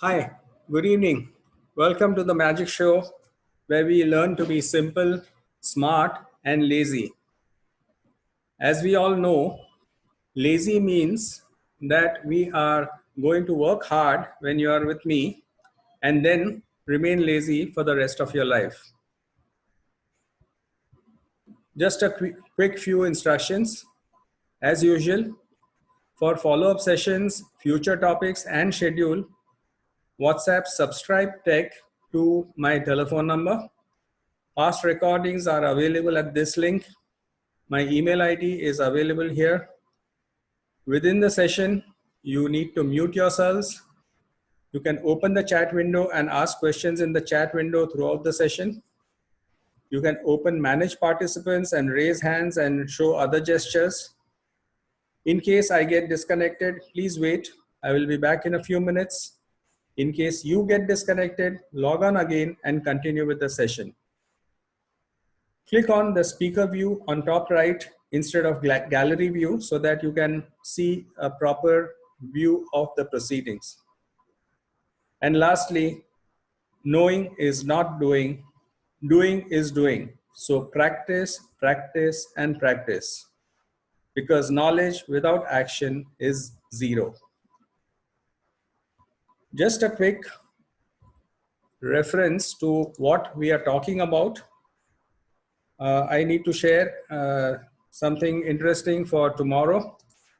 Hi, good evening. Welcome to the Magic Show, where we learn to be simple, smart, and lazy. As we all know, lazy means that we are going to work hard when you are with me and then remain lazy for the rest of your life. Just a quick few instructions. As usual, for follow up sessions, future topics, and schedule, WhatsApp subscribe tech to my telephone number. Past recordings are available at this link. My email ID is available here. Within the session, you need to mute yourselves. You can open the chat window and ask questions in the chat window throughout the session. You can open manage participants and raise hands and show other gestures. In case I get disconnected, please wait. I will be back in a few minutes. In case you get disconnected, log on again and continue with the session. Click on the speaker view on top right instead of gallery view so that you can see a proper view of the proceedings. And lastly, knowing is not doing, doing is doing. So practice, practice, and practice, because knowledge without action is zero. Just a quick reference to what we are talking about. I need to share something interesting for tomorrow,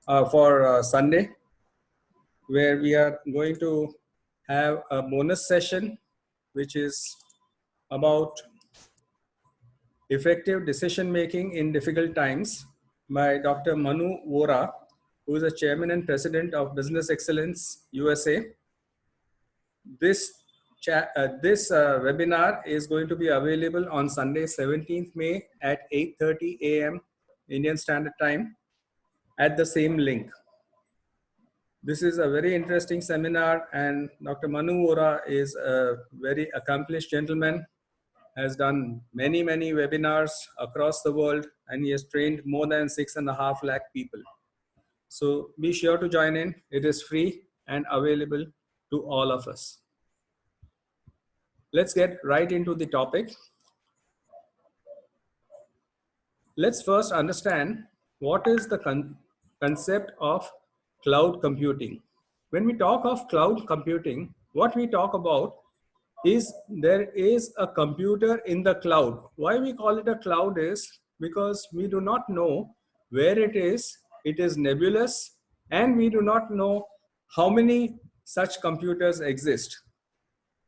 for Sunday, where we are going to have a bonus session, which is about effective decision making in difficult times by Dr. Manu Vora, who is the chairman and president of Business Excellence USA. This webinar is going to be available on Sunday, 17th May at 8:30 a.m. Indian Standard Time at the same link. This is a very interesting seminar, and Dr. Manu Vora is a very accomplished gentleman, has done many webinars across the world, and he has trained more than 6.5 lakh people. So be sure to join in. It is free and available to all of us. Let's get right into the topic. Let's first understand what is the concept of cloud computing. When we talk of cloud computing, what we talk about is there is a computer in the cloud. Why we call it a cloud is because we do not know where it is nebulous, and we do not know how many such computers exist.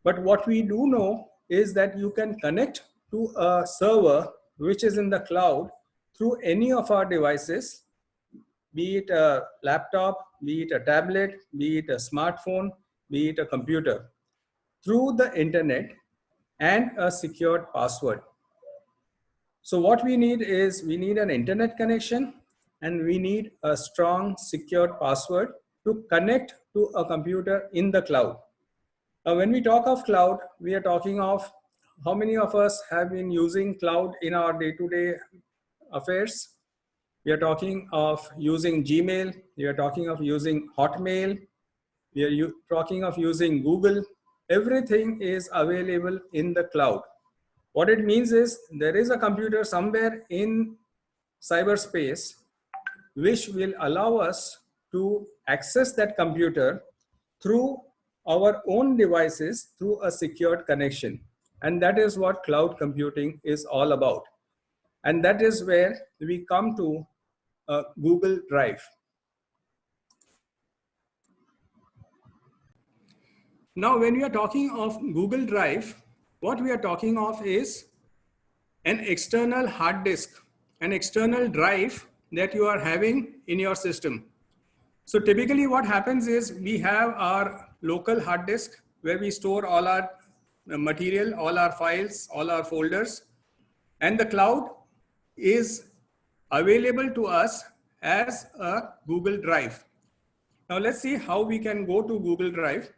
But what we do know is that you can connect to a server which is in the cloud through any of our devices, be it a laptop, be it a tablet, be it a smartphone, be it a computer, through the internet and a secured password. So what we need is we need an internet connection, and we need a strong secured password to connect to a computer in the cloud. When we talk of cloud, we are talking of how many of us have been using cloud in our day-to-day affairs. We are talking of using Gmail. We are talking of using Hotmail. We are talking of using Google. Everything is available in the cloud. What it means is there is a computer somewhere in cyberspace which will allow us to access that computer through our own devices through a secured connection. And that is what cloud computing is all about. And that is where we come to Google Drive. Now, when we are talking of Google Drive, what we are talking of is an external hard disk, an external drive that you are having in your system. So typically what happens is we have our local hard disk where we store all our material, all our files, all our folders, and the cloud is available to us as a Google Drive. Now let's see how we can go to Google Drive.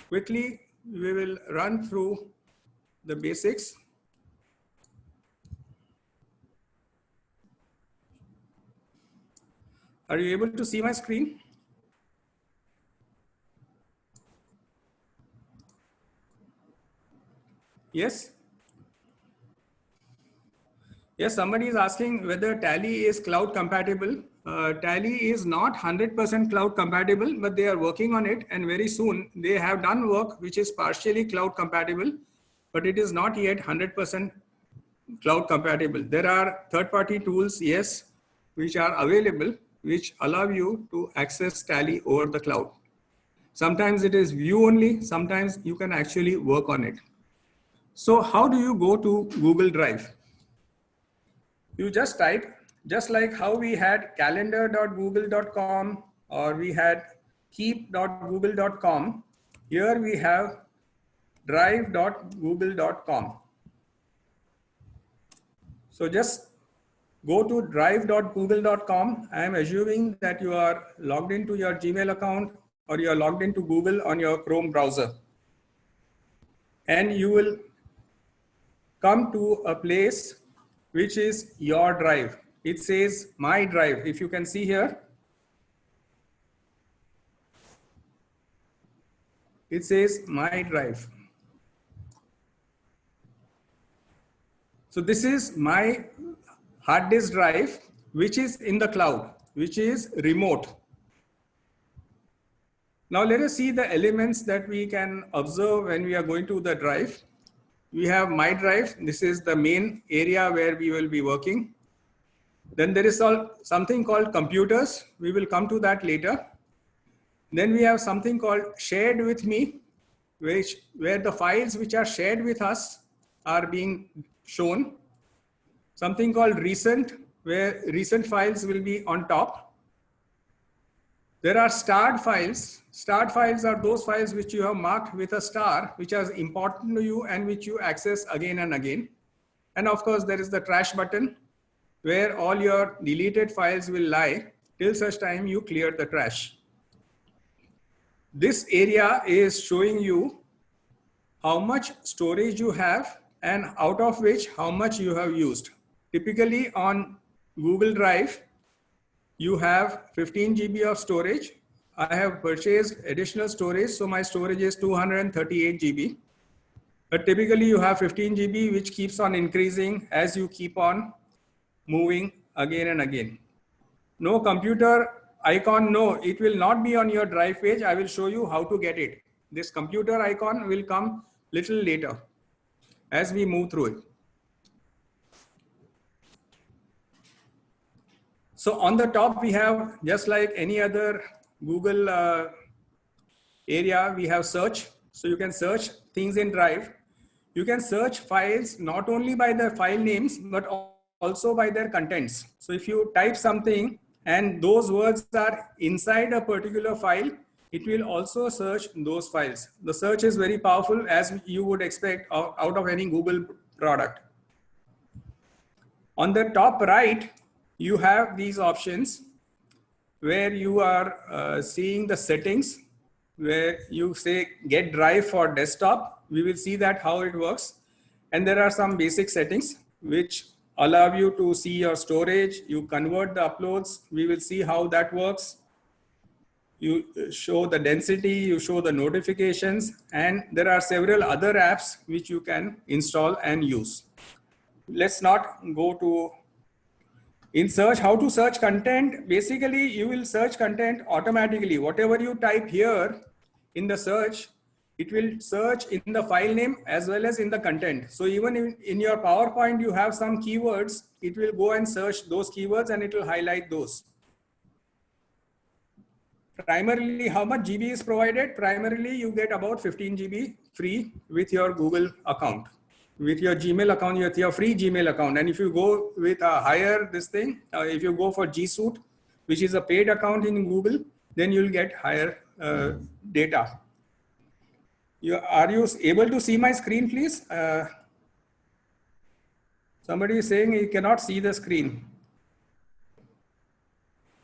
Quickly, we will run through the basics. Are you able to see my screen? Yes. Yes, somebody is asking whether Tally is cloud compatible. Tally is not 100% cloud compatible, but they are working on it. And very soon they have done work which is partially cloud compatible, but it is not yet 100% cloud compatible. There are third-party tools, yes, which are available, which allow you to access Tally over the cloud. Sometimes it is view only, sometimes you can actually work on it. So how do you go to Google Drive? You just type, just like how we had calendar.google.com or we had keep.google.com, here we have drive.google.com. So just go to drive.google.com. I am assuming that you are logged into your Gmail account or you are logged into Google on your Chrome browser. And you will come to a place which is your drive. It says my drive. If you can see here, it says my drive. So this is my hard disk drive, which is in the cloud, which is remote. Now let us see the elements that we can observe when we are going to the drive. We have my drive. This is the main area where we will be working. Then there is something called computers. We will come to that later. Then we have something called shared with me, where the files which are shared with us are being shown. Something called recent, where recent files will be on top. There are starred files. Starred files are those files which you have marked with a star, which are important to you and which you access again and again. And of course, there is the trash button, where all your deleted files will lie till such time you clear the trash. This area is showing you how much storage you have and out of which how much you have used. Typically on Google Drive, you have 15 GB of storage. I have purchased additional storage, so my storage is 238 GB. But typically you have 15 GB, which keeps on increasing as you keep on moving again and again. No computer icon, no, it will not be on your drive page. I will show you how to get it. This computer icon will come little later as we move through it. So on the top, we have, just like any other Google area, we have search. So you can search things in Drive. You can search files not only by their file names, but also by their contents. So if you type something and those words are inside a particular file, it will also search those files. The search is very powerful, as you would expect out of any Google product. On the top right, you have these options where you are seeing the settings, where you say get drive for desktop. We will see that how it works. And there are some basic settings which allow you to see your storage. You convert the uploads. We will see how that works. You show the density, you show the notifications, and there are several other apps which you can install and use. Let's not go to in search, how to search content. Basically, you will search content automatically. Whatever you type here in the search, it will search in the file name as well as in the content. So even in your PowerPoint, you have some keywords, it will go and search those keywords and it will highlight those. Primarily, how much GB is provided? Primarily, you get about 15 GB free with your Google account. With your Gmail account, with your free Gmail account. And if you go with a higher this thing, if you go for G Suite, which is a paid account in Google, then you'll get higher data. Are you able to see my screen, please? Somebody is saying he cannot see the screen.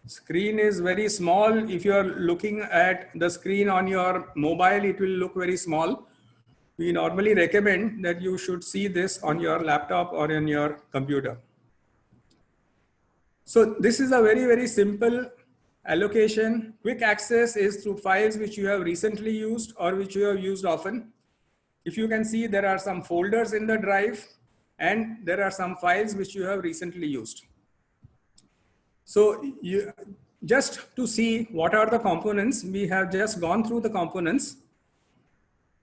Screen is very small. If you are looking at the screen on your mobile, it will look very small. We normally recommend that you should see this on your laptop or on your computer. So this is a very, very simple allocation. Quick access is through files which you have recently used or which you have used often. if you can see, there are some folders in the drive and there are some files which you have recently used. So just to see what are the components, we have just gone through the components.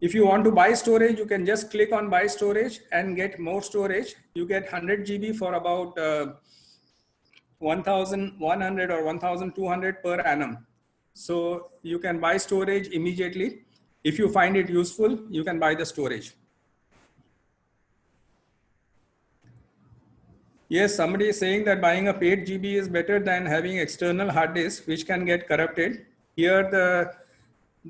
If you want to buy storage, you can just click on buy storage and get more storage. You get 100 GB for about 1,100 or 1,200 per annum. So you can buy storage immediately. If you find it useful, you can buy the storage. Yes, somebody is saying that buying a paid GB is better than having external hard disk, which can get corrupted. Here,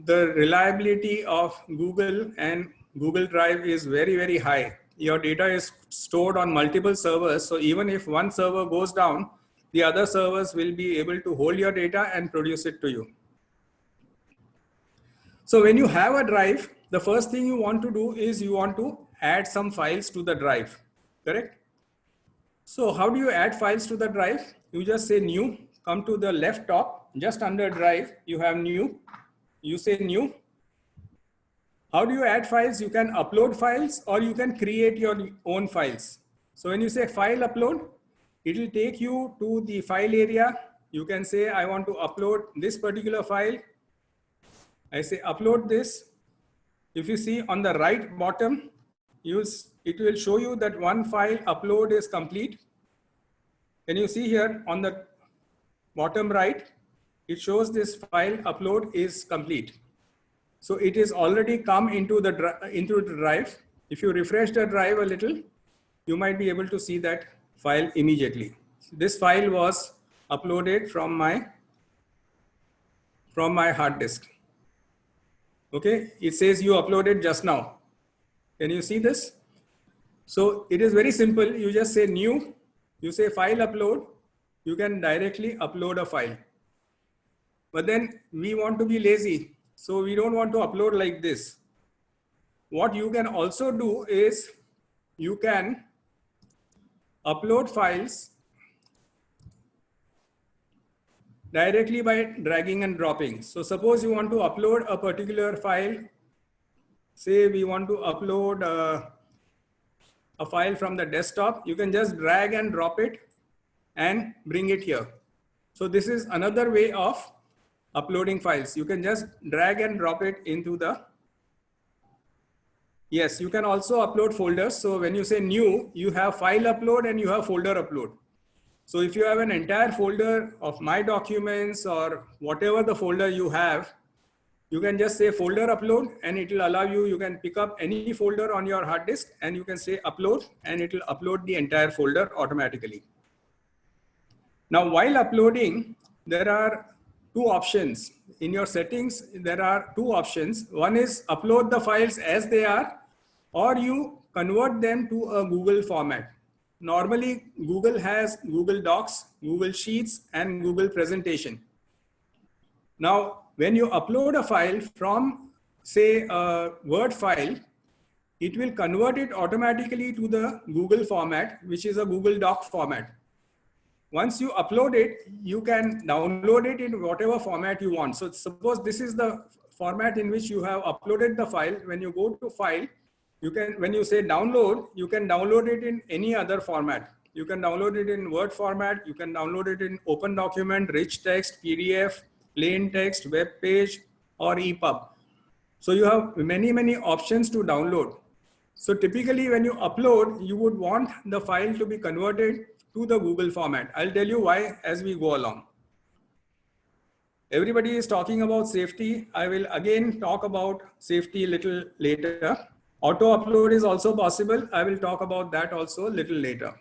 the reliability of Google and Google Drive is very, very high. Your data is stored on multiple servers. So even if one server goes down, the other servers will be able to hold your data and produce it to you. So when you have a drive, the first thing you want to do is you want to add some files to the drive, correct? So how do you add files to the drive? You just say new, come to the left top, just under drive, you have new, you say new. How do you add files? You can upload files or you can create your own files. So when you say file upload, it will take you to the file area. You can say, I want to upload this particular file. I say upload this. If you see on the right bottom, it will show you that one file upload is complete. Can you see here on the bottom right, it shows this file upload is complete. So it is already come into the drive. If you refresh the drive a little, you might be able to see that file immediately. This file was uploaded from my hard disk. Okay, it says you uploaded just now. Can you see this? So it is very simple. You just say new, you say file upload, you can directly upload a file. But then we want to be lazy. So we don't want to upload like this. What you can also do is you can upload files directly by dragging and dropping. So suppose you want to upload a particular file. Say we want to upload a file from the desktop. You can just drag and drop it and bring it here. So this is another way of uploading files. You can just drag and drop it into the, yes, you can also upload folders. So when you say new, you have file upload and you have folder upload. So if you have an entire folder of my documents or whatever the folder you have, you can just say folder upload and it will allow you, you can pick up any folder on your hard disk and you can say upload and it will upload the entire folder automatically. Now, while uploading, there are two options. In your settings, there are two options. One is upload the files as they are, or you convert them to a Google format. Normally, Google has Google Docs, Google Sheets, and Google Presentation. Now, when you upload a file from, say, a Word file, it will convert it automatically to the Google format, which is a Google Doc format. Once you upload it, you can download it in whatever format you want. So suppose this is the format in which you have uploaded the file. When you go to file, you can, when you say download, you can download it in any other format. You can download it in Word format. You can download it in open document, rich text, PDF, plain text, web page, or EPUB. So you have many, many options to download. So typically when you upload, you would want the file to be converted to the Google format. I'll tell you why as we go along. Everybody is talking about safety. I will again talk about safety a little later. Auto upload is also possible. I will talk about that also a little later.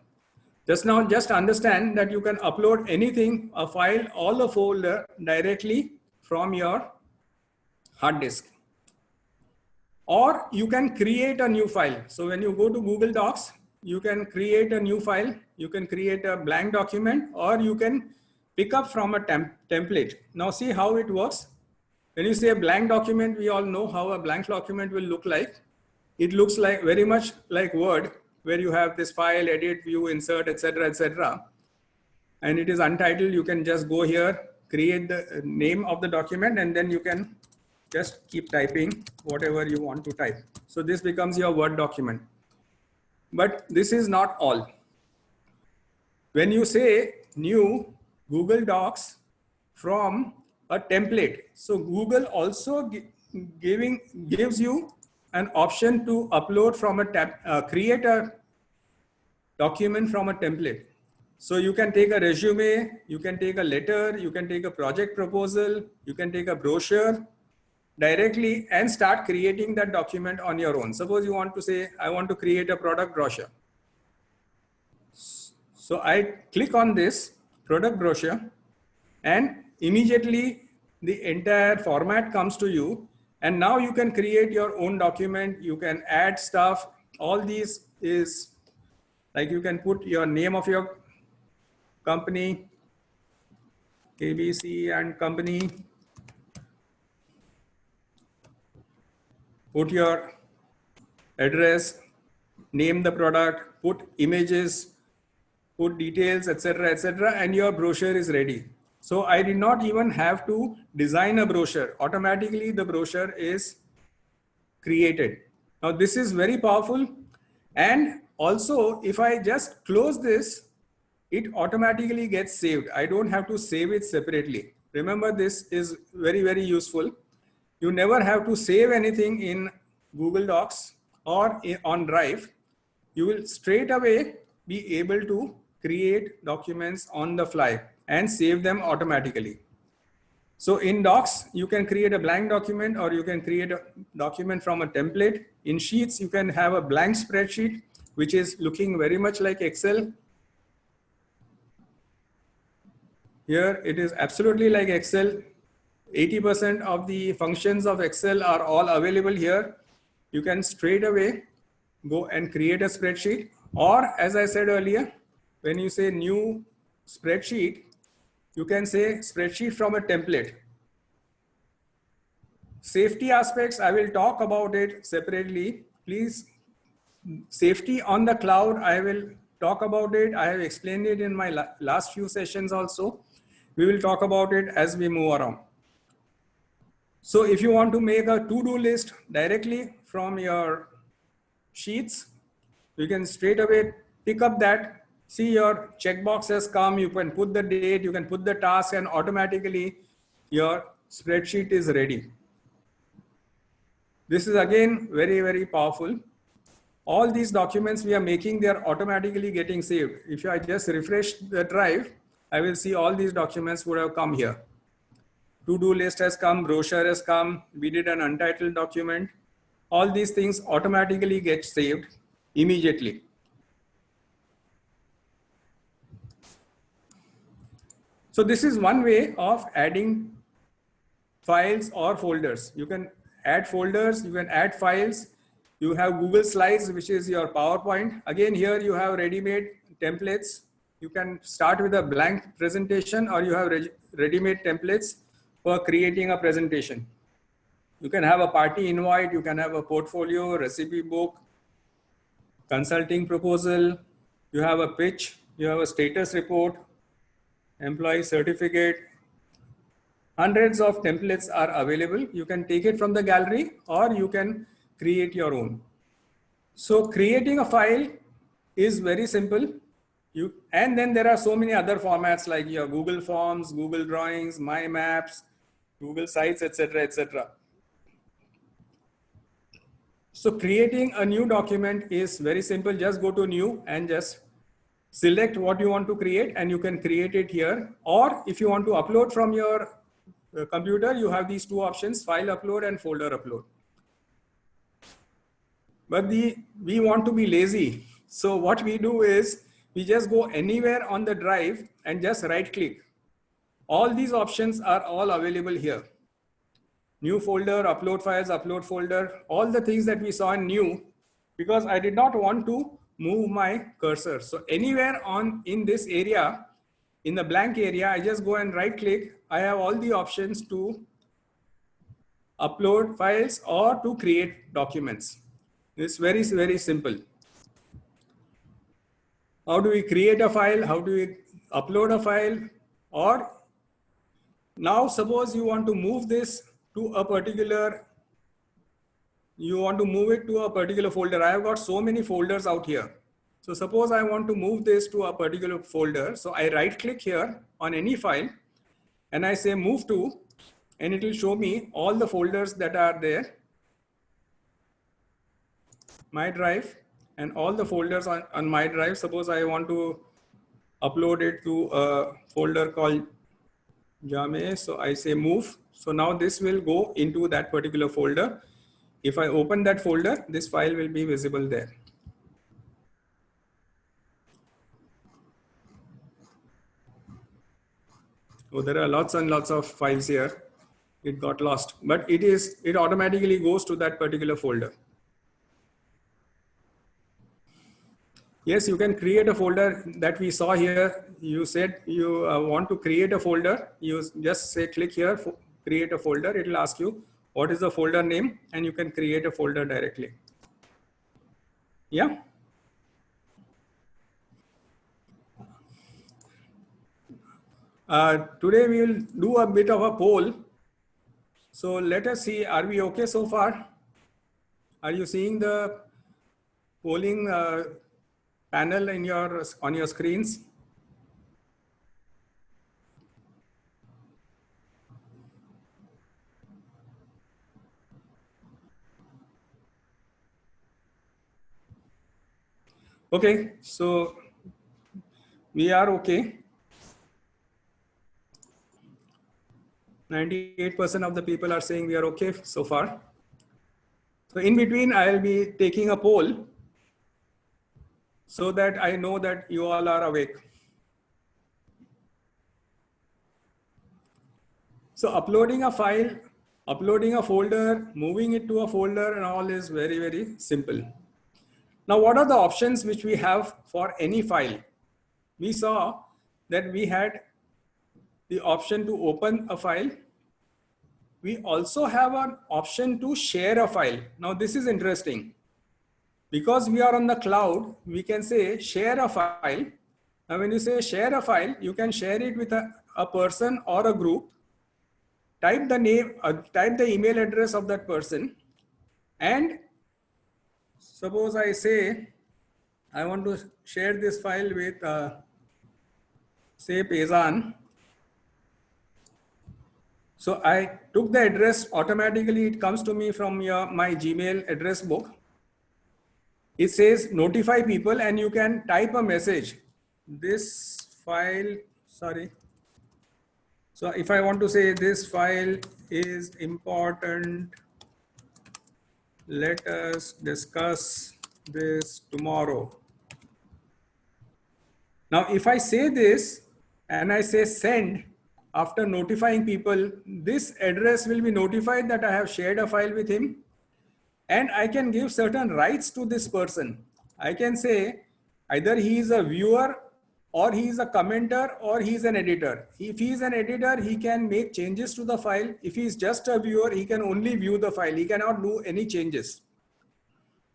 Just now, just understand that you can upload anything, a file, or a folder directly from your hard disk. Or you can create a new file. So when you go to Google Docs, you can create a new file. You can create a blank document, or you can pick up from a template. Now see how it works. When you say a blank document, we all know how a blank document will look like. It looks like very much like Word, where you have this file, edit, view, insert, etc., etc. And it is untitled. You can just go here, create the name of the document, and then you can just keep typing whatever you want to type. So this becomes your Word document. But this is not all. When you say new Google Docs from a template, so Google also gives you an option to upload from a create a document from a template. So you can take a resume, you can take a letter, you can take a project proposal, you can take a brochure directly and start creating that document on your own. Suppose you want to say, I want to create a product brochure. So I click on this product brochure and immediately the entire format comes to you. And now you can create your own document. You can add stuff. All these is like you can put your name of your company, KBC and company. Put your address, name the product, put images, put details, etc., and your brochure is ready. So I did not even have to design a brochure. Automatically, the brochure is created. Now, this is very powerful. And also, if I just close this, it automatically gets saved. I don't have to save it separately. Remember, this is very, very useful. You never have to save anything in Google Docs or on Drive. You will straight away be able to create documents on the fly and save them automatically. So in Docs, you can create a blank document or you can create a document from a template. In Sheets, you can have a blank spreadsheet, which is looking very much like Excel. Here, it is absolutely like Excel. 80% of the functions of Excel are all available here. You can straight away go and create a spreadsheet, or as I said earlier, when you say new spreadsheet, you can say spreadsheet from a template. Safety aspects, I will talk about it separately. Please, safety on the cloud, I will talk about it. I have explained it in my last few sessions also. We will talk about it as we move around. So if you want to make a to-do list directly from your Sheets, you can straight away pick up that. See, your checkbox has come. You can put the date, you can put the task, and automatically your spreadsheet is ready. This is again very, very powerful. All these documents we are making, they are automatically getting saved. If I just refresh the drive, I will see all these documents would have come here. To-do list has come, brochure has come, we did an untitled document. All these things automatically get saved immediately. So this is one way of adding files or folders. You can add folders, you can add files. You have Google Slides, which is your PowerPoint. Again, here you have ready-made templates. You can start with a blank presentation, or you have ready-made templates for creating a presentation. You can have a party invite, you can have a portfolio, recipe book, consulting proposal, you have a pitch, you have a status report, employee certificate. Hundreds of templates are available. You can take it from the gallery or you can create your own. So creating a file is very simple. And then there are so many other formats like your Google Forms, Google Drawings, My Maps, Google Sites, etc., etc. So creating a new document is very simple. Just go to new and just select what you want to create and you can create it here. Or if you want to upload from your computer, you have these two options, file upload and folder upload. But we want to be lazy. So what we do is we just go anywhere on the drive and just right click. All these options are all available here. New folder, upload files, upload folder, all the things that we saw in new, because I did not want to move my cursor. So anywhere in this area, in the blank area, I just go and right click. I have all the options to upload files or to create documents. It's very, very simple. How do we create a file? How do we upload a file? Or now suppose you want to move this to a particular, you want to move it to a particular folder. I have got so many folders out here. So suppose I want to move this to a particular folder. So I right click here on any file and I say move to, and it will show me all the folders that are there, my drive, and all the folders on my drive. Suppose I want to upload it to a folder called Jame. So I say move. So now this will go into that particular folder. If I open that folder, this file will be visible there. So there are lots and lots of files here. It got lost, but it automatically goes to that particular folder. Yes, you can create a folder that we saw here. You said you want to create a folder. You just say click here, create a folder. It will ask you what is the folder name, and you can create a folder directly. Yeah. Today we will do a bit of a poll. So let us see, are we okay so far? Are you seeing the polling panel on your screens? Okay, so we are okay. 98% of the people are saying we are okay so far. So in between, I'll be taking a poll so that I know that you all are awake. So uploading a file, uploading a folder, moving it to a folder and all is very, very simple. Now, what are the options which we have for any file? We saw that we had the option to open a file. We also have an option to share a file. Now, this is interesting. Because we are on the cloud, we can say share a file. Now, when you say share a file, you can share it with a person or a group. Type the name, type the email address of that person, and suppose I say I want to share this file with say Pezan. So I took the address, automatically it comes to me from my Gmail address book. It says notify people, and you can type a message. This file, sorry. So if I want to say this file is important, let us discuss this tomorrow. Now, if I say this and I say send, after notifying people, this address will be notified that I have shared a file with him, and I can give certain rights to this person. I can say either he is a viewer, or he is a commenter, or he is an editor. If he is an editor, he can make changes to the file. If he is just a viewer, he can only view the file. He cannot do any changes.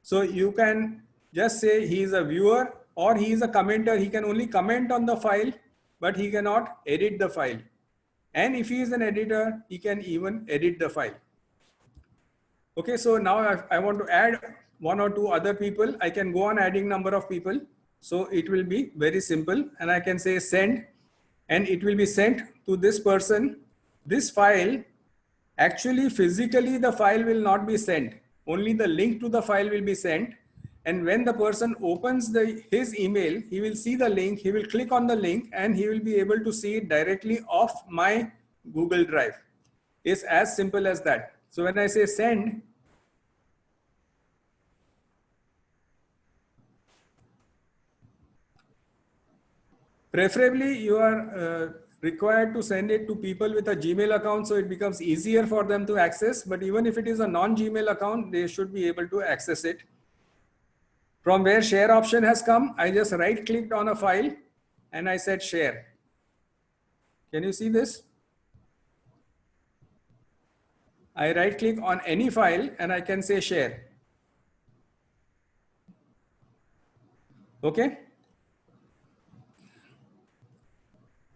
So you can just say he is a viewer, or he is a commenter. He can only comment on the file, but he cannot edit the file. And if he is an editor, he can even edit the file. Okay, so now I want to add one or two other people. I can go on adding number of people. So it will be very simple, and I can say send, and it will be sent to this person. This file, actually physically the file will not be sent. Only the link to the file will be sent. And when the person opens his email, he will see the link, he will click on the link, and he will be able to see it directly off my Google Drive. It's as simple as that. So when I say send, preferably you are required to send it to people with a Gmail account, so it becomes easier for them to access. But even if it is a non-Gmail account, they should be able to access it. From where share option has come, I just right clicked on a file and I said share. Can you see this? I right click on any file and I can say share. Okay.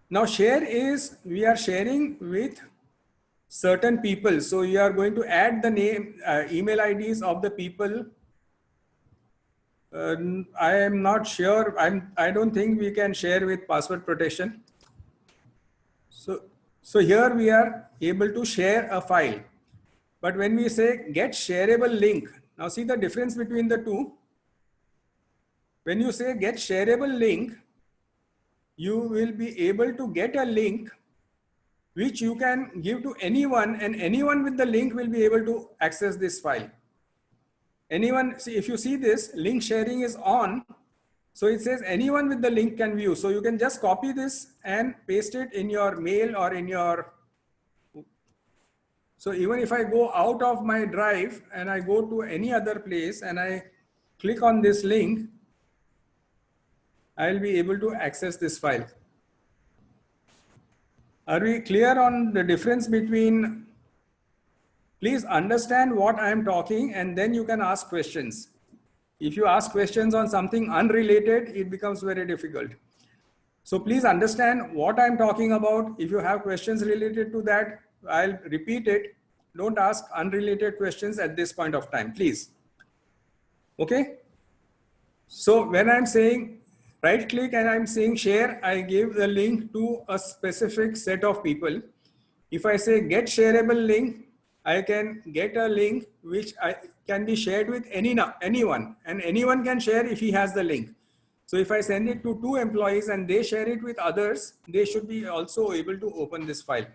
Now share is, we are sharing with certain people. So you are going to add the name, email IDs of the people. I am not sure. I don't think we can share with password protection. So here we are able to share a file. But when we say get shareable link, now see the difference between the two. When you say get shareable link, you will be able to get a link which you can give to anyone, and anyone with the link will be able to access this file. Anyone, see, if you see this, link sharing is on. So it says anyone with the link can view. So you can just copy this and paste it in your mail or in your. So even if I go out of my drive and I go to any other place and I click on this link, I'll be able to access this file. Are we clear on the difference between? Please understand what I am talking and then you can ask questions. If you ask questions on something unrelated, it becomes very difficult. So please understand what I'm talking about. If you have questions related to that, I'll repeat it. Don't ask unrelated questions at this point of time, please. Okay. So when I'm saying right click and I'm saying share, I give the link to a specific set of people. If I say get shareable link, I can get a link which can be shared with anyone, and anyone can share if he has the link. So if I send it to 2 employees and they share it with others, they should be also able to open this file.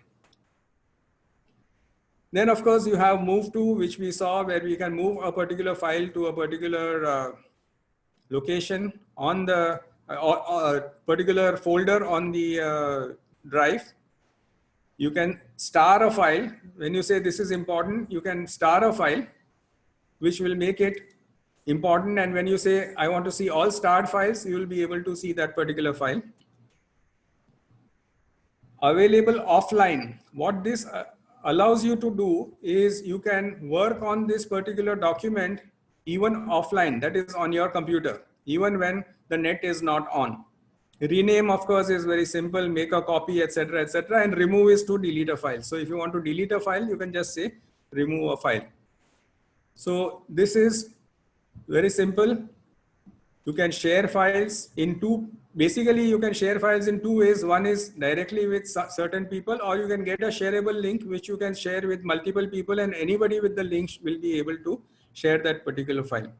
Then of course you have move to, which we saw, where we can move a particular file to a particular location on the particular folder on the drive. You can star a file. When you say this is important, you can star a file, which will make it important. And when you say, I want to see all starred files, you will be able to see that particular file. Available offline. What this allows you to do is you can work on this particular document even offline, that is on your computer, even when the net is not on. Rename, of course, is very simple, make a copy, etc., etc., and remove is to delete a file. So if you want to delete a file, you can just say remove a file. So this is very simple. You can share files in basically you can share files in 2 ways. One is directly with certain people, or you can get a shareable link which you can share with multiple people, and anybody with the link will be able to share that particular file.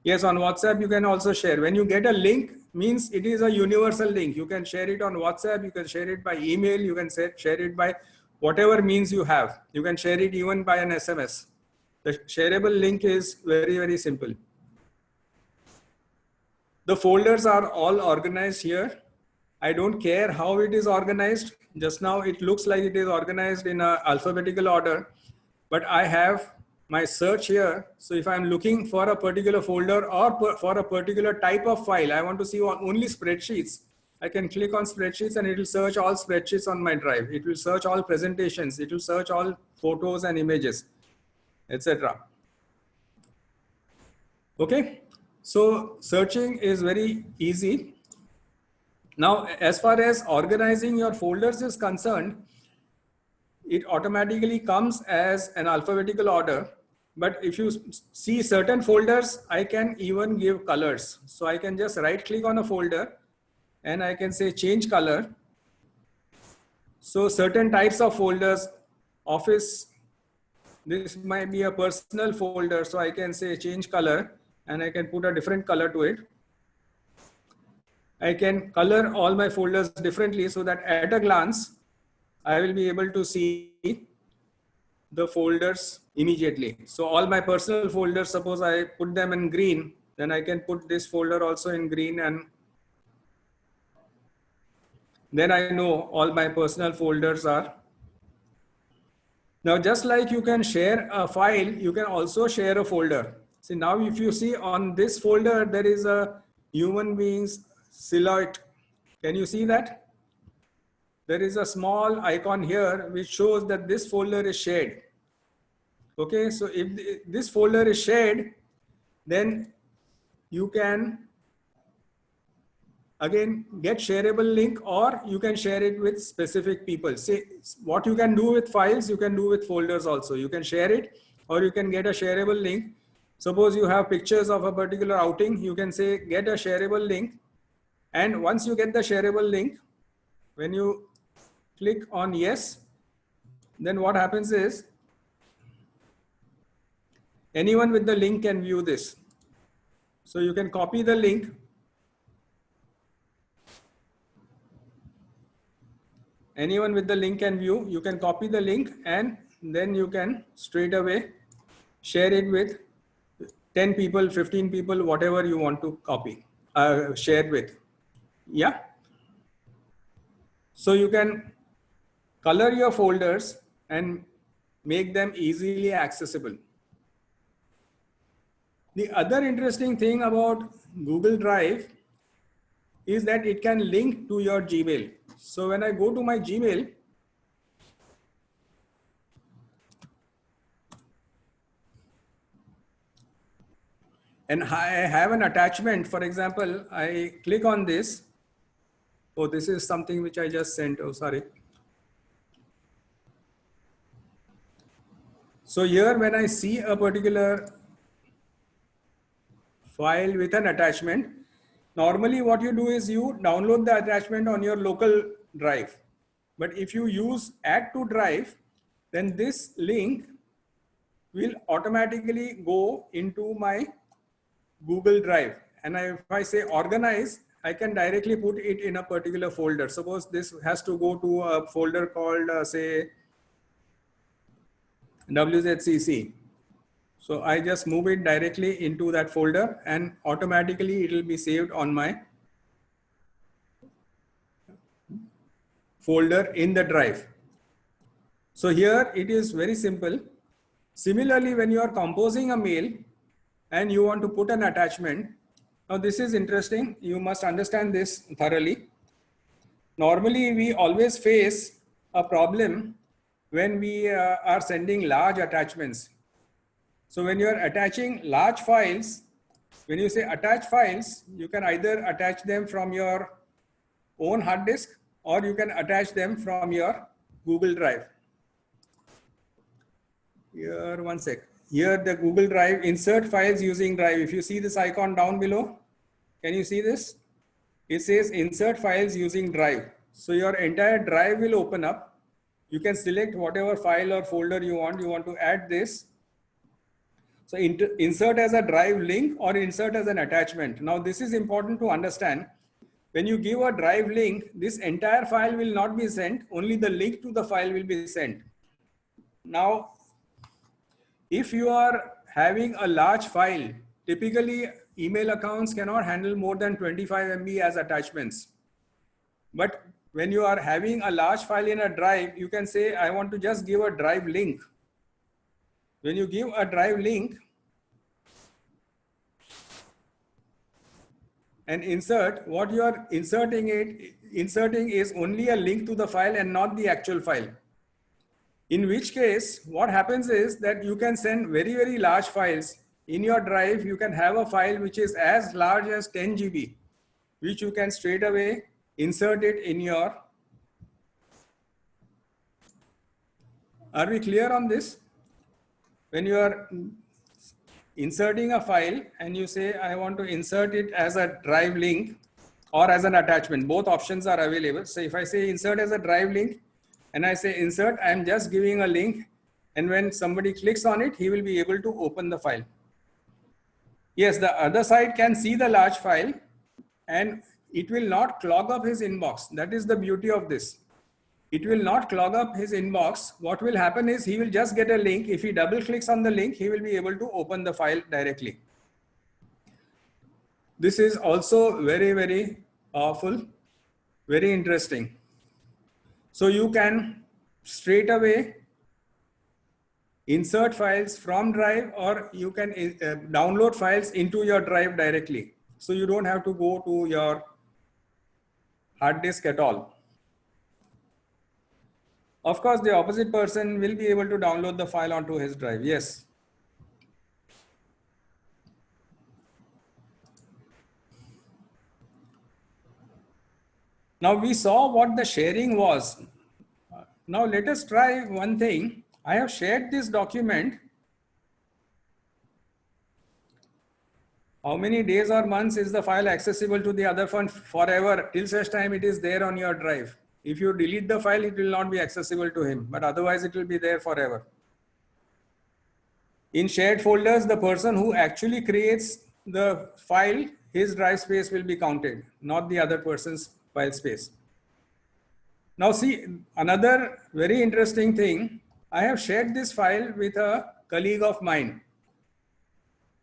Yes, on WhatsApp you can also share. When you get a link, means it is a universal link. You can share it on WhatsApp, you can share it by email, you can share it by whatever means you have. You can share it even by an SMS. The shareable link is very, very simple. The folders are all organized here. I don't care how it is organized. Just now it looks like it is organized in an alphabetical order, but I have my search here. So if I'm looking for a particular folder or for a particular type of file, I want to see only spreadsheets. I can click on spreadsheets and it will search all spreadsheets on my drive. It will search all presentations. It will search all photos and images, etc. Okay. So searching is very easy. Now, as far as organizing your folders is concerned, it automatically comes as an alphabetical order. But if you see certain folders, I can even give colors. So I can just right click on a folder and I can say change color. So certain types of folders, office, this might be a personal folder. So I can say change color and I can put a different color to it. I can color all my folders differently so that at a glance, I will be able to see the folders immediately. So all my personal folders, suppose I put them in green, then I can put this folder also in green, and then I know all my personal folders are. Now, just like you can share a file, you can also share a folder. See, now if you see on this folder, there is a human being's silhouette. Can you see that? There is a small icon here which shows that this folder is shared. Okay, so if this folder is shared, then you can again, get shareable link, or you can share it with specific people. Say what you can do with files, you can do with folders also. You can share it, or you can get a shareable link. Suppose you have pictures of a particular outing, you can say get a shareable link. And once you get the shareable link, when you click on yes, then what happens is anyone with the link can view this. So you can copy the link. Anyone with the link can view. You can copy the link and then you can straight away share it with 10 people, 15 people, whatever you want to copy, share with. Yeah. So you can color your folders and make them easily accessible. The other interesting thing about Google Drive is that it can link to your Gmail. So when I go to my Gmail, and I have an attachment, for example, I click on this. Oh, this is something which I just sent. Oh, sorry. So here, when I see a particular file with an attachment, normally what you do is you download the attachment on your local drive. But if you use add to drive, then this link will automatically go into my Google Drive. And if I say organize, I can directly put it in a particular folder. Suppose this has to go to a folder called say WZCC. So I just move it directly into that folder and automatically it will be saved on my folder in the drive. So here it is very simple. Similarly, when you are composing a mail and you want to put an attachment, now this is interesting. You must understand this thoroughly. Normally, we always face a problem when we are sending large attachments. So when you are attaching large files, when you say attach files, you can either attach them from your own hard disk or you can attach them from your Google Drive. Here, one sec. Here the Google Drive, insert files using Drive. If you see this icon down below, can you see this? It says insert files using Drive. So your entire drive will open up. You can select whatever file or folder you want. You want to add this. So insert as a drive link or insert as an attachment. Now this is important to understand. When you give a drive link, this entire file will not be sent. Only the link to the file will be sent. Now, if you are having a large file, typically email accounts cannot handle more than 25 MB as attachments. But when you are having a large file in a drive, you can say, I want to just give a drive link. When you give a drive link and insert, what you are inserting is only a link to the file and not the actual file. In which case, what happens is that you can send very, very large files. In your drive, you can have a file which is as large as 10 GB, which you can straight away insert it in your. Are we clear on this? When you are inserting a file and you say, I want to insert it as a drive link or as an attachment, both options are available. So if I say insert as a drive link and I say insert, I'm just giving a link. And when somebody clicks on it, he will be able to open the file. Yes, the other side can see the large file and it will not clog up his inbox. That is the beauty of this. It will not clog up his inbox. What will happen is he will just get a link. If he double clicks on the link, he will be able to open the file directly. This is also very, very powerful, very interesting. So you can straight away insert files from Drive or you can download files into your Drive directly. So you don't have to go to your hard disk at all. Of course, the opposite person will be able to download the file onto his drive. Yes. Now we saw what the sharing was. Now let us try one thing. I have shared this document. How many days or months is the file accessible to the other one? Forever, till such time it is there on your drive. If you delete the file, it will not be accessible to him, but otherwise it will be there forever. In shared folders, the person who actually creates the file, his drive space will be counted, not the other person's file space. Now see, another very interesting thing, I have shared this file with a colleague of mine.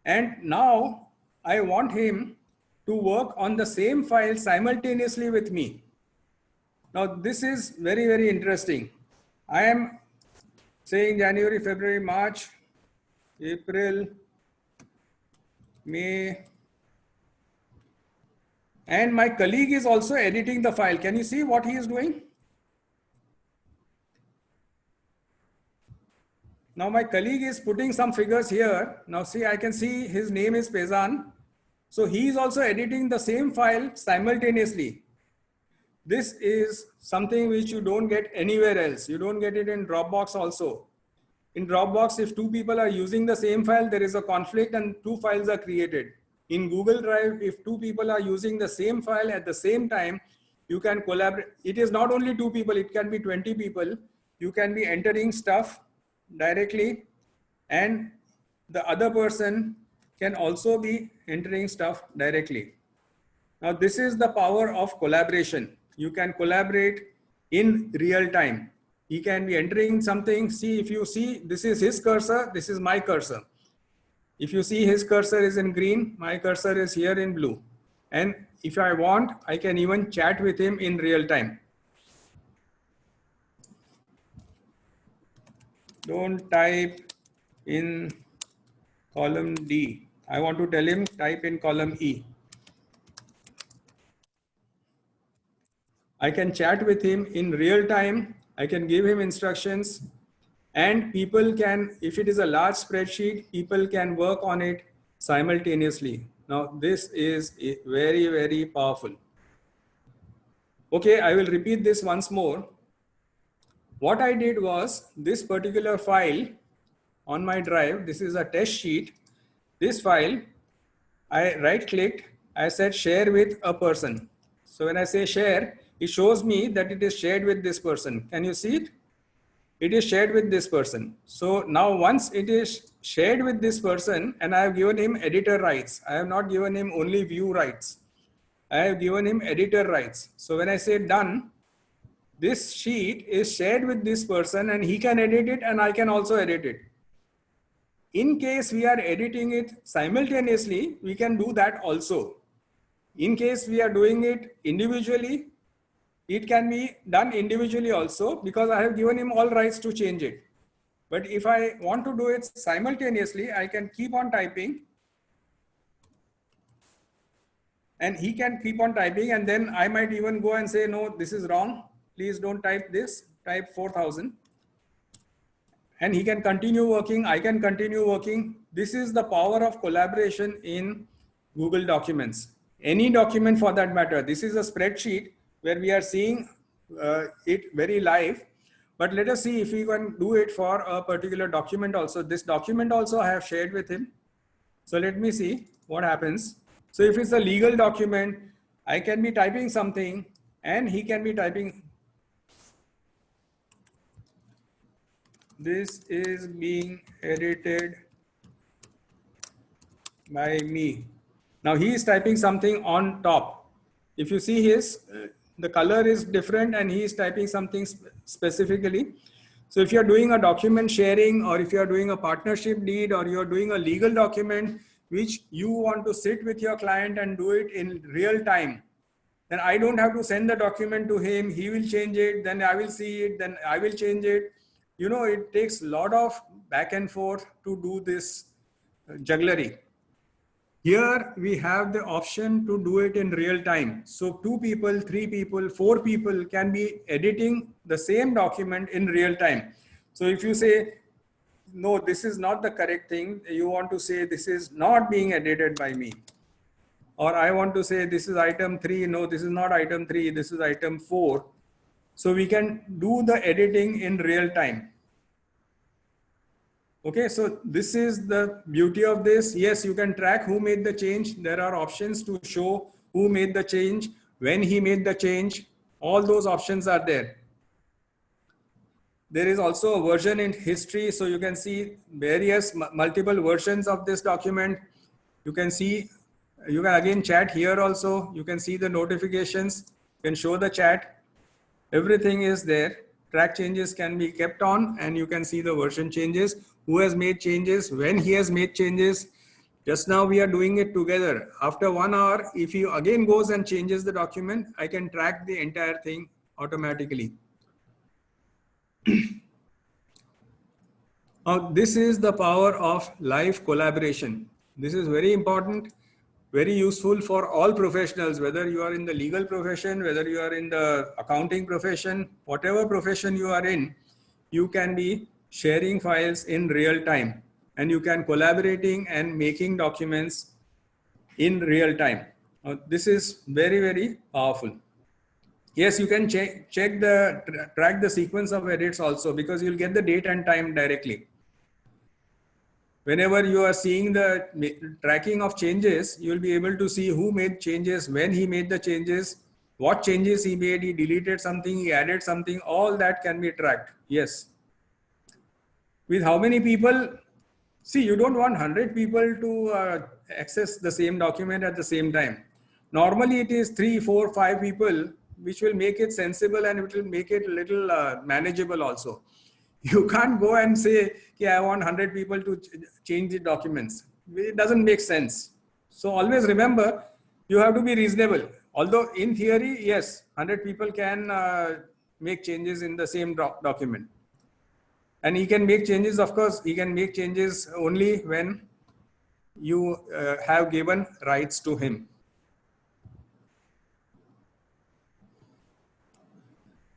And now I want him to work on the same file simultaneously with me. Now this is very, very interesting. I am saying January, February, March, April, May, and my colleague is also editing the file. Can you see what he is doing? Now my colleague is putting some figures here. Now see, I can see his name is Pezan. So he is also editing the same file simultaneously. This is something which you don't get anywhere else. You don't get it in Dropbox also. In Dropbox, if two people are using the same file, there is a conflict and two files are created. In Google Drive, if two people are using the same file at the same time, you can collaborate. It is not only two people, it can be 20 people. You can be entering stuff directly and the other person can also be entering stuff directly. Now, this is the power of collaboration. You can collaborate in real time. He can be entering something. See, if you see, this is his cursor, this is my cursor. If you see his cursor is in green, my cursor is here in blue. And if I want, I can even chat with him in real time. Don't type in column D. I want to tell him type in column E. I can chat with him in real time. I can give him instructions and people can, if it is a large spreadsheet, people can work on it simultaneously. Now, this is very, very powerful. Okay, I will repeat this once more. What I did was this particular file on my drive, this is a test sheet. This file, I right clicked, I said share with a person. So when I say share, it shows me that it is shared with this person. Can you see it? It is shared with this person. So now once it is shared with this person and I have given him editor rights, I have not given him only view rights. I have given him editor rights. So when I say done, this sheet is shared with this person and he can edit it and I can also edit it. In case we are editing it simultaneously, we can do that also. In case we are doing it individually, it can be done individually also because I have given him all rights to change it. But if I want to do it simultaneously, I can keep on typing and he can keep on typing and then I might even go and say, no, this is wrong. Please don't type this, type 4000. And he can continue working, I can continue working. This is the power of collaboration in Google Documents. Any document for that matter. This is a spreadsheet where we are seeing it very live. But let us see if we can do it for a particular document also. This document also I have shared with him. So let me see what happens. So if it's a legal document, I can be typing something and he can be typing. This is being edited by me. Now he is typing something on top. If you see his, the color is different and he is typing something specifically. So if you're doing a document sharing or if you're doing a partnership deed or you're doing a legal document, which you want to sit with your client and do it in real time, then I don't have to send the document to him. He will change it. Then I will see it. Then I will change it. You know, it takes a lot of back and forth to do this jugglery. Here we have the option to do it in real time. So 2 people, 3 people, 4 people can be editing the same document in real time. So if you say, no, this is not the correct thing, you want to say this is not being edited by me. or I want to say this is item 3, no, this is not item 3, this is item 4. So we can do the editing in real time. Okay, so this is the beauty of this. Yes, you can track who made the change. There are options to show who made the change, when he made the change. All those options are there. There is also a version in history, so you can see various multiple versions of this document. You can see, you can again chat here also. You can see the notifications, you can show the chat. Everything is there. Track changes can be kept on, and you can see the version changes, who has made changes, when he has made changes. Just now we are doing it together. After 1 hour, if he again goes and changes the document, I can track the entire thing automatically. Now, this is the power of live collaboration. This is very important, very useful for all professionals, whether you are in the legal profession, whether you are in the accounting profession, whatever profession you are in, you can be sharing files in real time, and you can collaborating and making documents in real time. Now, this is very, very powerful. Yes, you can track the sequence of edits also, because you'll get the date and time directly. Whenever you are seeing the tracking of changes, you will be able to see who made changes, when he made the changes, what changes he made, he deleted something, he added something, all that can be tracked. Yes. With how many people? See, you don't want 100 people to access the same document at the same time. Normally it is 3, 4, 5 people, which will make it sensible, and it will make it a little manageable also. You can't go and say, yeah, I want 100 people to change the documents. It doesn't make sense. So always remember, you have to be reasonable. Although in theory, yes, 100 people can make changes in the same document. And he can make changes, of course, he can make changes only when you have given rights to him.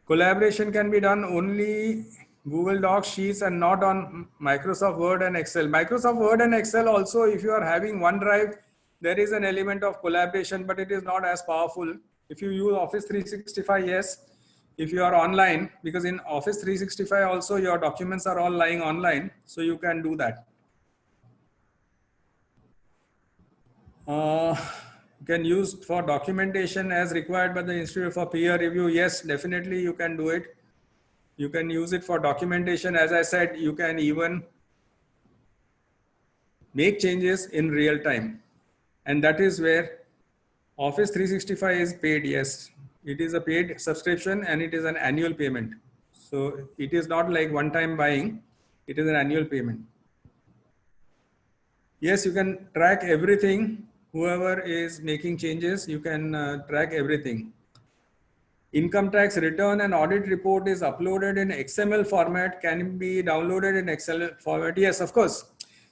Collaboration can be done only Google Docs, Sheets, and not on Microsoft Word and Excel. Microsoft Word and Excel also, if you are having OneDrive, there is an element of collaboration, but it is not as powerful. If you use Office 365, yes. If you are online, because in Office 365 also your documents are all lying online, so you can do that. You can use for documentation as required by the Institute for Peer Review. Yes, definitely you can do it. You can use it for documentation. As I said, you can even make changes in real time. And that is where Office 365 is paid. Yes, it is a paid subscription, and it is an annual payment. So it is not like one-time buying. It is an annual payment. Yes, you can track everything. Whoever is making changes, you can track everything. Income tax return and audit report is uploaded in XML format, can be downloaded in Excel format. Yes, of course.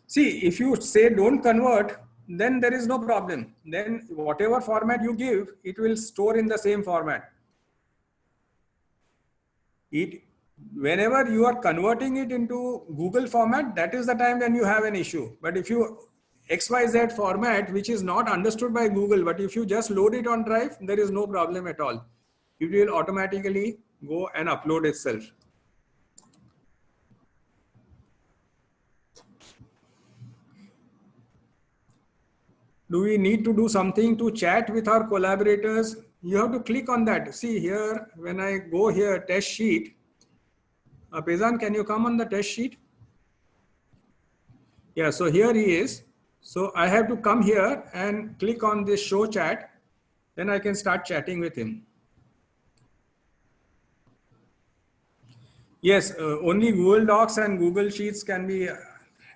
See, if you say don't convert, then there is no problem. Then whatever format you give, it will store in the same format. Whenever you are converting it into Google format, that is the time when you have an issue. But if you XYZ format, which is not understood by Google, but if you just load it on Drive, there is no problem at all. It will automatically go and upload itself. Do we need to do something to chat with our collaborators? You have to click on that. See here, when I go here, test sheet. Pezan, can you come on the test sheet? Yeah, so here he is. So I have to come here and click on this show chat. Then I can start chatting with him. Yes, only Google Docs and Google Sheets can be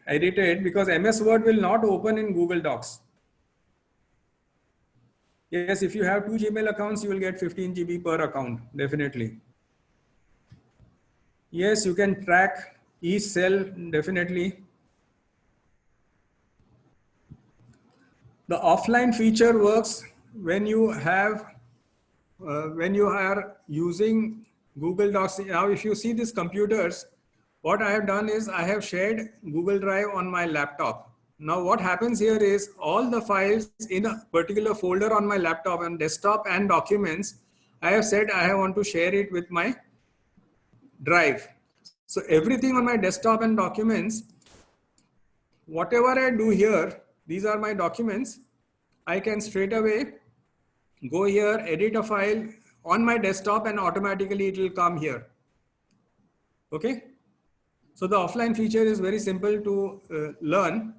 edited, because MS Word will not open in Google Docs. Yes, if you have 2 Gmail accounts, you will get 15 GB per account, definitely. Yes, you can track each cell, definitely. The offline feature works when you have, when you are using Google Docs. Now, if you see these computers, what I have done is I have shared Google Drive on my laptop. Now what happens here is all the files in a particular folder on my laptop and desktop and documents, I have said I want to share it with my drive. So everything on my desktop and documents, whatever I do here, these are my documents. I can straight away go here, edit a file on my desktop, and automatically it will come here. Okay. So the offline feature is very simple to learn.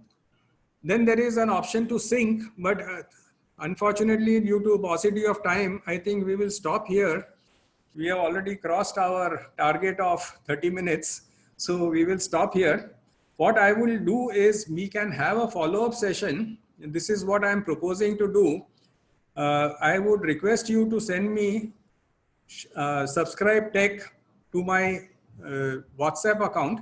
Then there is an option to sync, but unfortunately due to paucity of time, I think we will stop here. We have already crossed our target of 30 minutes. So we will stop here. What I will do is we can have a follow-up session. This is what I am proposing to do. I would request you to send me subscribe tech to my WhatsApp account.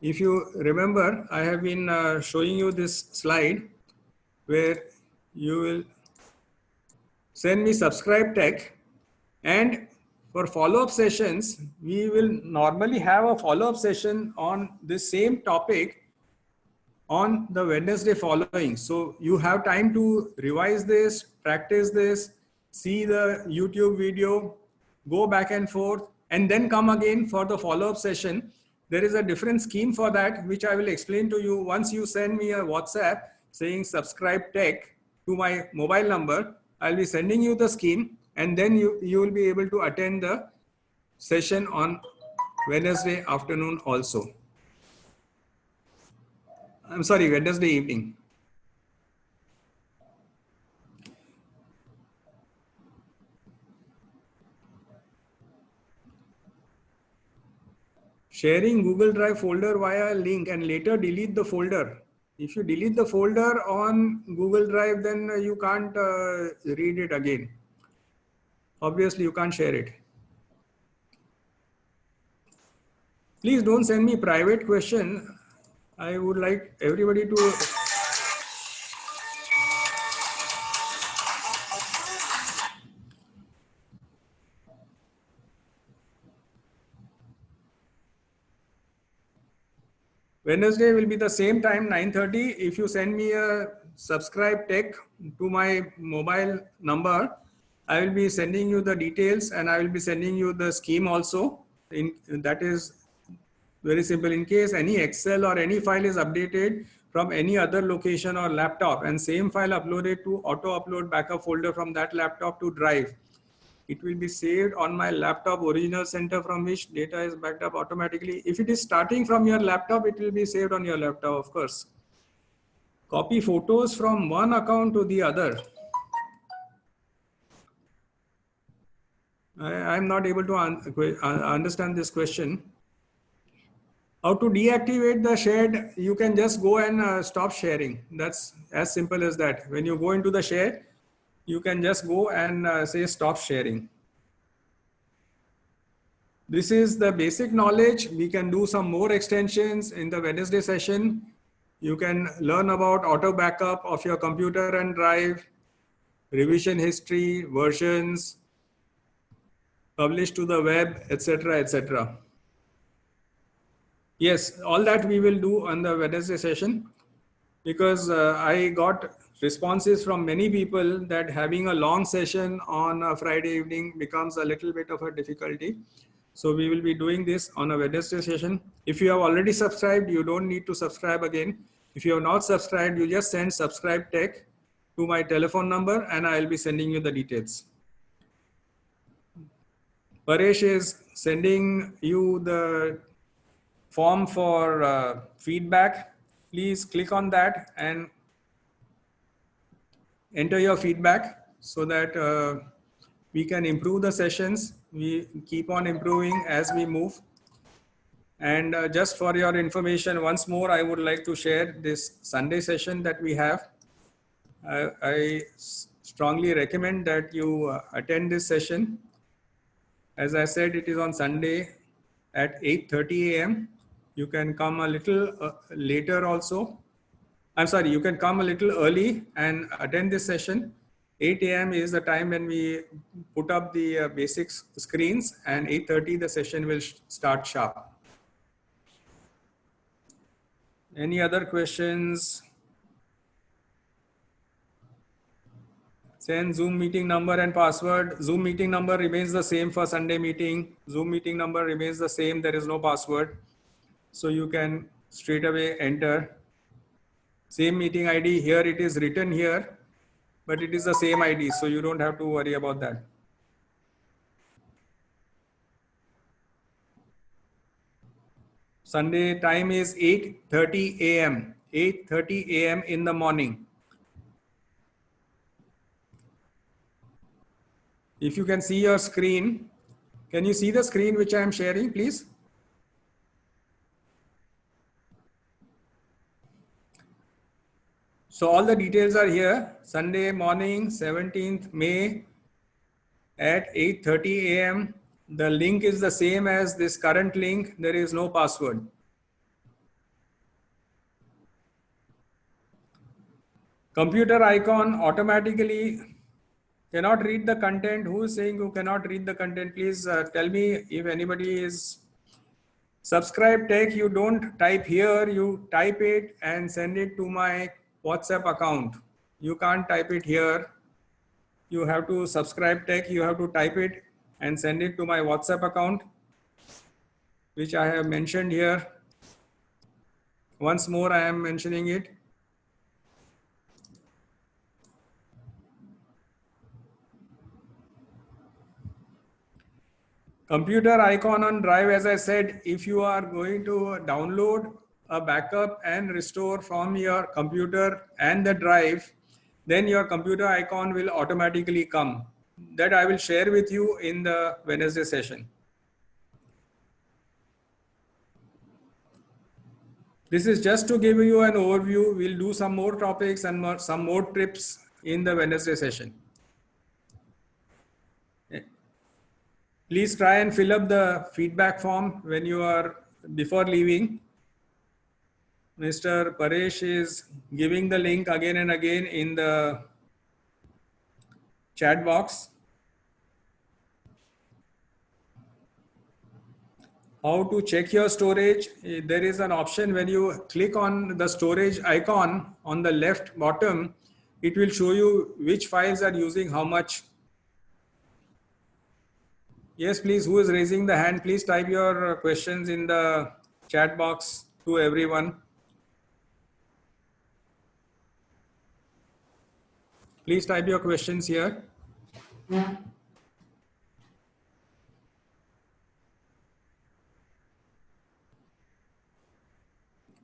If you remember, I have been showing you this slide where you will send me subscribe tech, and for follow-up sessions, we will normally have a follow-up session on the same topic on the Wednesday following. So you have time to revise this, practice this, see the YouTube video, go back and forth, and then come again for the follow-up session. There is a different scheme for that, which I will explain to you once you send me a WhatsApp saying subscribe tech to my mobile number. I'll be sending you the scheme, and then you will be able to attend the session on Wednesday afternoon also. I'm sorry, Wednesday evening. Sharing Google Drive folder via a link and later delete the folder. If you delete the folder on Google Drive, then you can't read it again. Obviously, you can't share it. Please don't send me private question. I would like everybody to Wednesday will be the same time, 9:30. If you send me a subscribe tech to my mobile number, I will be sending you the details, and I will be sending you the scheme also. That is very simple. In case any Excel or any file is updated from any other location or laptop, and same file uploaded to auto upload backup folder from that laptop to drive, it will be saved on my laptop original center from which data is backed up automatically. If it is starting from your laptop, it will be saved on your laptop, of course. Copy photos from one account to the other. I'm not able to understand this question. How to deactivate the shared? You can just go and stop sharing. That's as simple as that. When you go into the share, you can just go and say stop sharing. This is the basic knowledge. We can do some more extensions in the Wednesday session. You can learn about auto backup of your computer and drive, revision history, versions, publish to the web, etc., etc. Yes, all that we will do on the Wednesday session, because I got responses from many people that having a long session on a Friday evening becomes a little bit of a difficulty. So we will be doing this on a Wednesday session. If you have already subscribed, you don't need to subscribe again. If you have not subscribed, you just send subscribe tech to my telephone number and I'll be sending you the details. Paresh is sending you the form for feedback. Please click on that and enter your feedback so that we can improve the sessions. We keep on improving as we move. And just for your information, once more, I would like to share this Sunday session that we have. I strongly recommend that you attend this session. As I said, it is on Sunday at 8:30 a.m. You can come a little later also. I'm sorry, you can come a little early and attend this session. 8 a.m. is the time when we put up the basic screens, and 8:30 the session will start sharp. Any other questions? Send Zoom meeting number and password. Zoom meeting number remains the same for Sunday meeting. Zoom meeting number remains the same. There is no password. So you can straight away enter. Same meeting ID here. It is written here, but it is the same ID. So you don't have to worry about that. Sunday time is 8:30 a.m. 8:30 a.m. in the morning. If you can see your screen, can you see the screen which I am sharing, please? So all the details are here. Sunday morning, 17th May at 8:30 a.m. The link is the same as this current link. There is no password. Computer icon automatically cannot read the content. Who is saying you cannot read the content? Please tell me if anybody is. Subscribe tech, you don't type here, you type it and send it to my WhatsApp account. You can't type it here. You have to subscribe tech, you have to type it and send it to my WhatsApp account, which I have mentioned here. Once more, I am mentioning it. Computer icon on drive, as I said, if you are going to download a backup and restore from your computer and the drive, then your computer icon will automatically come. That I will share with you in the Wednesday session. This is just to give you an overview. We'll do some more topics and some more tips in the Wednesday session. Please try and fill up the feedback form when you are before leaving. Mr. Paresh is giving the link again and again in the chat box. How to check your storage? There is an option when you click on the storage icon on the left bottom, it will show you which files are using how much. Yes, please, who is raising the hand? Please type your questions in the chat box to everyone. Please type your questions here.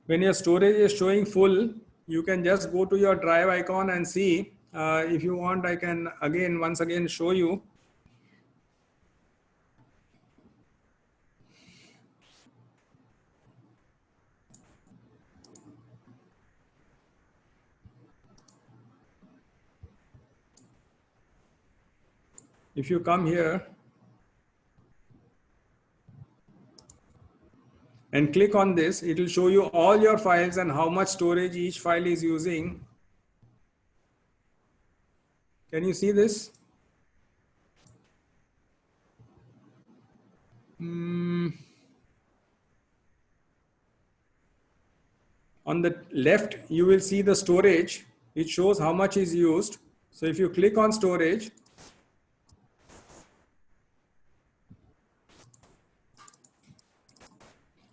When your storage is showing full, you can just go to your drive icon and see. If you want, I can once again show you. If you come here and click on this, it will show you all your files and how much storage each file is using. Can you see this? On the left, you will see the storage. It shows how much is used. So if you click on storage,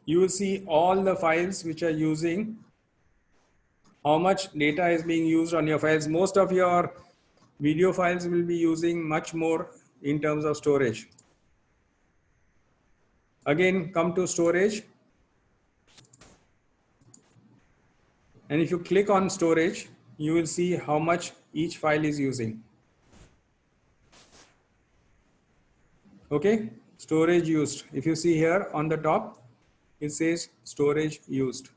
you will see all the files which are using, how much data is being used on your files. Most of your video files will be using much more in terms of storage. Again, come to storage. And if you click on storage, you will see how much each file is using. Okay, storage used. If you see here on the top, it says storage used.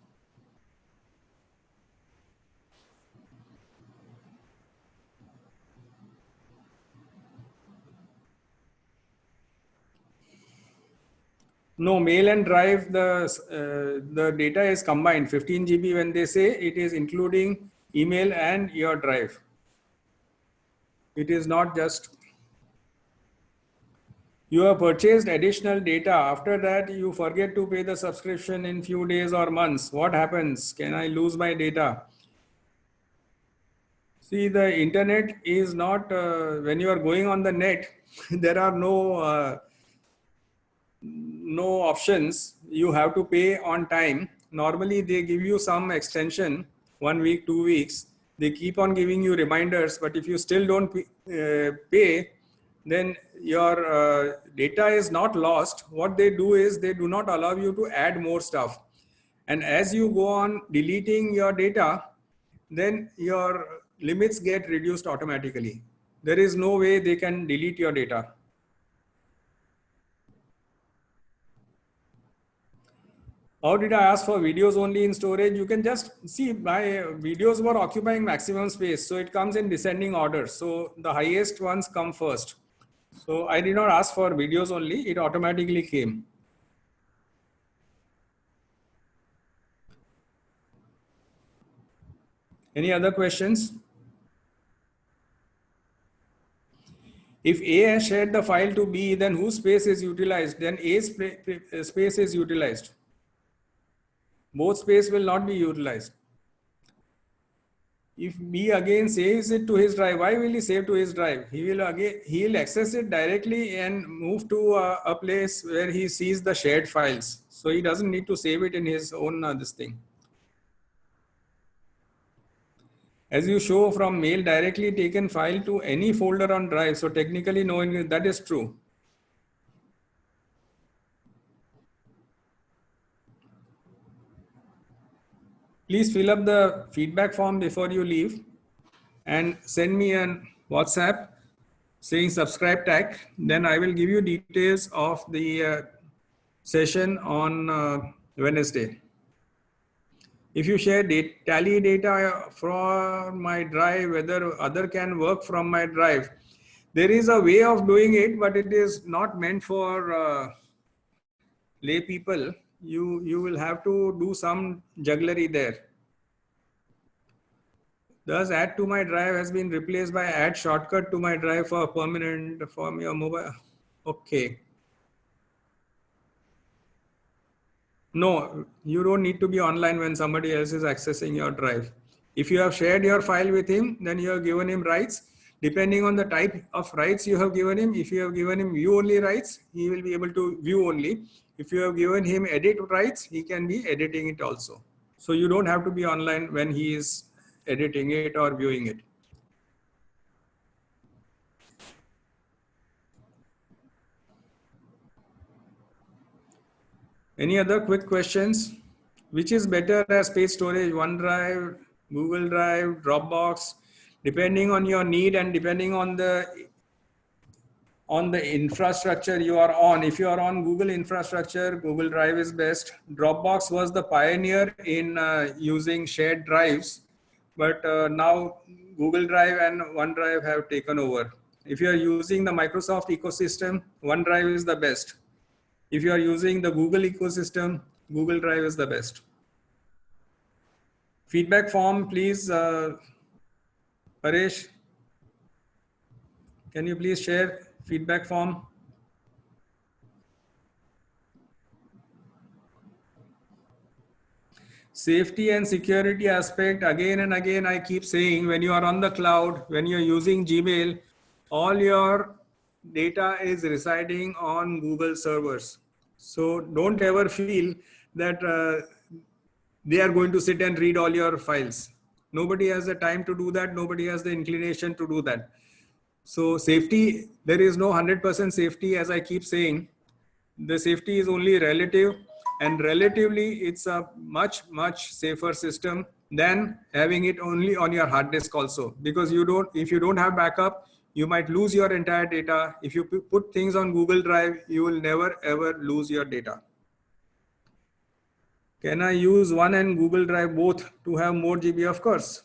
No, mail and drive, the data is combined. 15 GB when they say it is including email and your drive. It is not just. You have purchased additional data. After that, you forget to pay the subscription in few days or months. What happens? Can I lose my data? See, the internet is not, when you are going on the net, there are no options. You have to pay on time. Normally, they give you some extension, 1 week, 2 weeks. They keep on giving you reminders, but if you still don't pay, then your data is not lost. What they do is they do not allow you to add more stuff. And as you go on deleting your data, then your limits get reduced automatically. There is no way they can delete your data. How did I ask for videos only in storage? You can just see my videos were occupying maximum space. So it comes in descending order. So the highest ones come first. So I did not ask for videos only. It automatically came. Any other questions? If A has shared the file to B, then whose space is utilized? Then A's space is utilized. Both space will not be utilized. If B again saves it to his drive, why will he save to his drive? He'll access it directly and move to a place where he sees the shared files. So he doesn't need to save it in his own this thing. As you show from mail directly taken file to any folder on drive. So technically knowing that is true. Please fill up the feedback form before you leave and send me an WhatsApp saying subscribe tag. Then I will give you details of the session on Wednesday. If you share tally data from my drive, whether other can work from my drive, there is a way of doing it, but it is not meant for lay people. You will have to do some jugglery there. Thus, add to my drive has been replaced by add shortcut to my drive for permanent from your mobile. Okay. No, you don't need to be online when somebody else is accessing your drive. If you have shared your file with him, then you have given him rights. Depending on the type of rights you have given him, if you have given him view only rights, he will be able to view only. If you have given him edit rights, he can be editing it also. So you don't have to be online when he is editing it or viewing it. Any other quick questions? Which is better as space storage, OneDrive, Google Drive, Dropbox, depending on your need and depending on the infrastructure you are on. If you are on Google infrastructure, Google Drive is best. Dropbox was the pioneer in using shared drives, but now Google Drive and OneDrive have taken over. If you are using the Microsoft ecosystem, OneDrive is the best. If you are using the Google ecosystem, Google Drive is the best. Feedback form, please, Paresh, can you please share feedback form? Safety and security aspect, again and again, I keep saying when you are on the cloud, when you're using Gmail, all your data is residing on Google servers. So don't ever feel that they are going to sit and read all your files. Nobody has the time to do that. Nobody has the inclination to do that. So safety, there is no 100% safety, as I keep saying. The safety is only relative, and relatively it's a much safer system than having it only on your hard disk also, because if you don't have backup, you might lose your entire data. If you put things on Google Drive, you will never ever lose your data. Can I use one and Google Drive both to have more GB? Of course,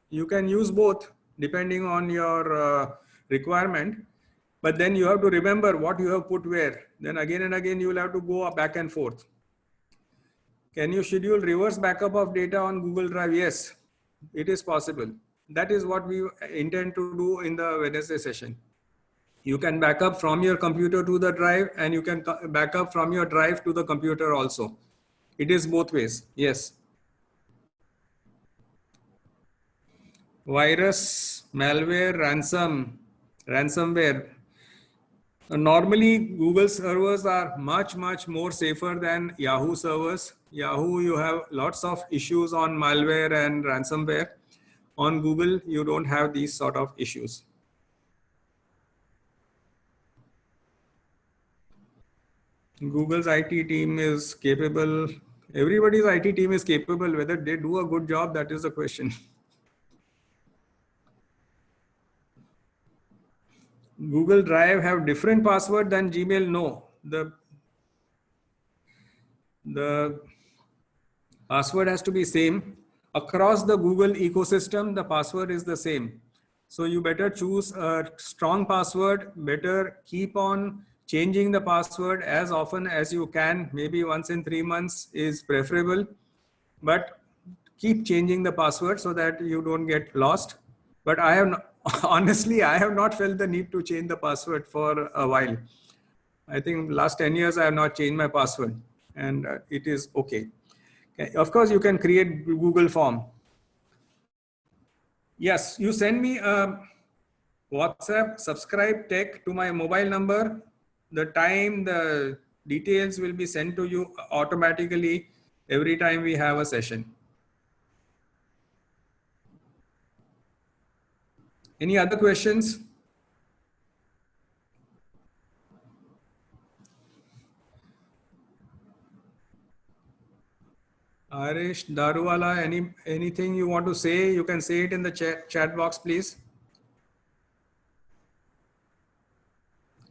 you can use both depending on your requirement. But then you have to remember what you have put where. Then again and again, you will have to go back and forth. Can you schedule reverse backup of data on Google Drive? Yes, it is possible. That is what we intend to do in the Wednesday session. You can back up from your computer to the drive, and you can back up from your drive to the computer also. It is both ways. Yes. Virus, malware, ransomware. Normally, Google servers are much more safer than Yahoo servers. Yahoo, you have lots of issues on malware and ransomware. On Google, you don't have these sort of issues. Google's IT team is capable. Everybody's IT team is capable. Whether they do a good job, that is the question. Google Drive have different password than Gmail? No. The password has to be same. Across the Google ecosystem, the password is the same. So you better choose a strong password, better keep on changing the password as often as you can. Maybe once in 3 months is preferable, but keep changing the password so that you don't get lost. But I have honestly, I have not felt the need to change the password for a while. I think last 10 years, I have not changed my password, and it is okay. Okay. Of course, you can create Google form. Yes, you send me a WhatsApp subscribe tech to my mobile number. The time, the details will be sent to you automatically every time we have a session. Any other questions? Arish Daruwala, anything you want to say? You can say it in the chat box, please.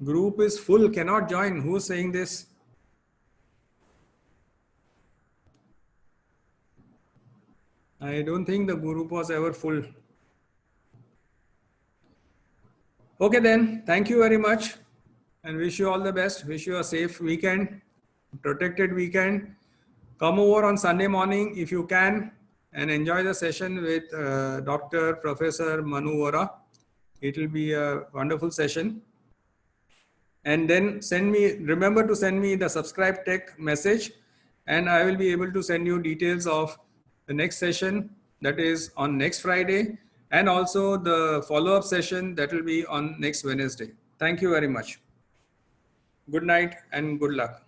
Group is full, cannot join. Who's saying this? I don't think the group was ever full. Okay then, thank you very much and wish you all the best. Wish you a safe weekend, protected weekend. Come over on Sunday morning if you can and enjoy the session with Dr. Professor Manu Vora. It will be a wonderful session. And then remember to send me the subscribe tech message, and I will be able to send you details of the next session that is on next Friday, and also the follow-up session that will be on next Wednesday. Thank you very much. Good night and good luck.